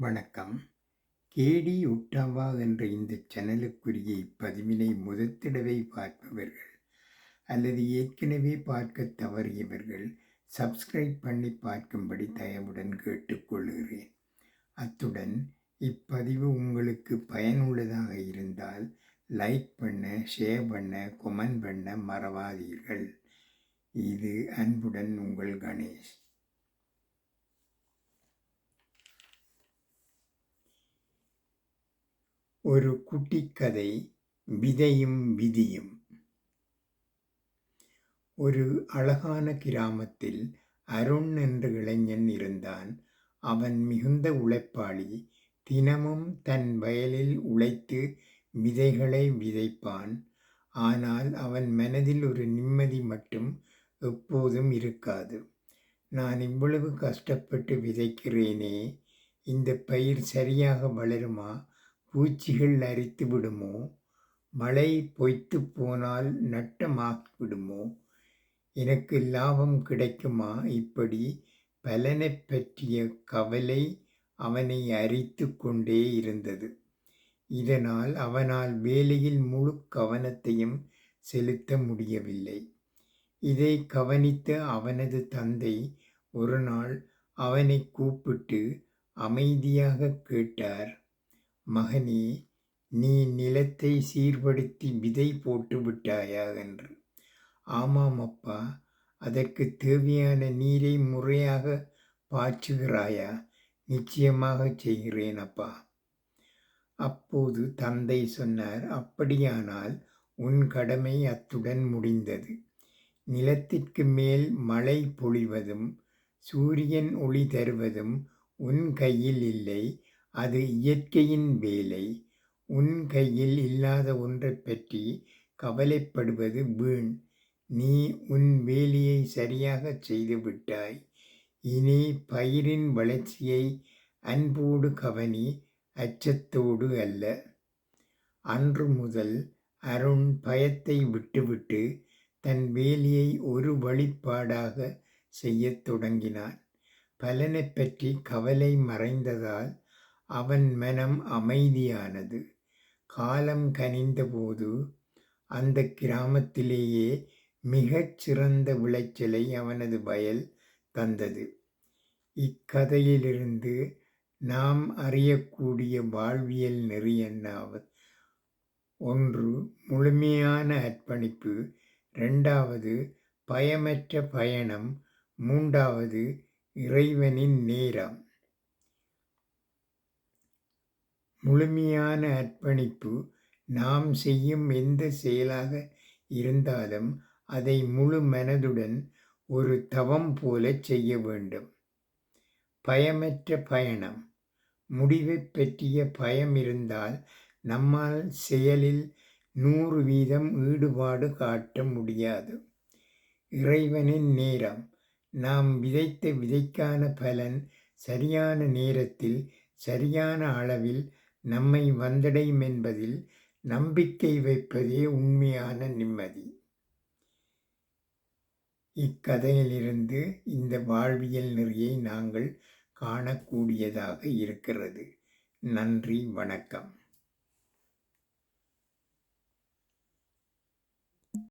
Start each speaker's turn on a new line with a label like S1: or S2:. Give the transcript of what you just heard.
S1: வணக்கம். கேடி ஒட்டாவா என்ற இந்த சேனலுக்குரிய இப்பதிவினை முதற்தடவை பார்ப்பவர்கள் அல்லது ஏற்கனவே பார்க்க தவறியவர்கள் சப்ஸ்கிரைப் பண்ணி பார்க்கும்படி தயவுடன் கேட்டுக்கொள்கிறேன். அத்துடன் இப்பதிவு உங்களுக்கு பயனுள்ளதாக இருந்தால் லைக் பண்ண, ஷேர் பண்ண, கொமெண்ட் பண்ண மறவாதீர்கள். இது அன்புடன் உங்கள் கணேஷ். ஒரு குட்டிக்கதை, விதையும் விதியும். ஒரு அழகான கிராமத்தில் அருண் என்ற இளைஞன் இருந்தான். அவன் மிகுந்த உழைப்பாளி. தினமும் தன் வயலில் உழைத்து விதைகளை விதைப்பான். ஆனால் அவன் மனதில் ஒரு நிம்மதி மட்டும் எப்போதும் இருக்காது. நான் இவ்வளவு கஷ்டப்பட்டு விதைக்கிறேனே, இந்த பயிர் சரியாக வளருமா? பூச்சிகள் அரித்து விடுமோ? மழை பொய்த்து போனால் நட்டமாகிவிடுமோ? எனக்கு லாபம் கிடைக்குமா? இப்படி பலனைப் பற்றிய கவலை அவனை அரித்து கொண்டே இருந்தது. இதனால் அவனால் வேலையில் முழு கவனத்தையும் செலுத்த முடியவில்லை. இதை கவனித்த அவனது தந்தை ஒரு நாள் அவனை கூப்பிட்டு அமைதியாக கேட்டார், மகனே, நீ நிலத்தை சீர்படுத்தி விதை போட்டு விட்டாயா என்று. ஆமாம் அப்பா. அதற்கு தேவையான நீரை முறையாக பாய்ச்சுகிறாயா? நிச்சயமாக செய்கிறேன் அப்பா. அப்போது தந்தை சொன்னார், அப்படியானால் உன் கடமை அத்துடன் முடிந்தது. நிலத்திற்கு மேல் மழை பொழிவதும் சூரியன் ஒளி தருவதும் உன் கையில் இல்லை. அது இயற்கையின் வேலை. உன் கையில் இல்லாத ஒன்றை பற்றி கவலைப்படுவது வீண். நீ உன் வேலையை சரியாக செய்து விட்டாய். இனி பயிரின் வளர்ச்சியை அன்போடு கவனி, அச்சத்தோடு அல்ல. அன்று முதல் அருண் பயத்தை விட்டுவிட்டு தன் வேலையை ஒரு வழிபாடாக செய்யத் தொடங்கினான். பலனை பற்றி கவலை மறைந்ததால் அவன் மனம் அமைதியானது. காலம் கனிந்தபோது அந்த கிராமத்திலேயே மிகச் சிறந்த விளைச்சலை அவனது வயல் தந்தது. இக்கதையிலிருந்து நாம் அறியக்கூடிய வாழ்வியல் நெறி என்னாவது? 1. முழுமையான அர்ப்பணிப்பு. 2. பயமற்ற பயணம். 3. இறைவனின் நேரம். முழுமையான அர்ப்பணிப்பு. நாம் செய்யும் எந்த செயலாக இருந்தாலும் அதை முழு மனதுடன் ஒரு தவம் போல செய்ய வேண்டும். பயமற்ற பயணம். முடிவைப் பற்றிய பயம் இருந்தால் நம்மால் செயலில் 100% ஈடுபாடு காட்ட முடியாது. இறைவனின் நேரம். நாம் விதைத்த விதைக்கான பலன் சரியான நேரத்தில் சரியான அளவில் நம்மை வந்தடையும் என்பதில் நம்பிக்கை வைப்பதே உண்மையான நிம்மதி. இக்கதையிலிருந்து இந்த வாழ்வியல் நெறியை நாங்கள் காணக்கூடியதாக இருக்கிறது. நன்றி, வணக்கம்.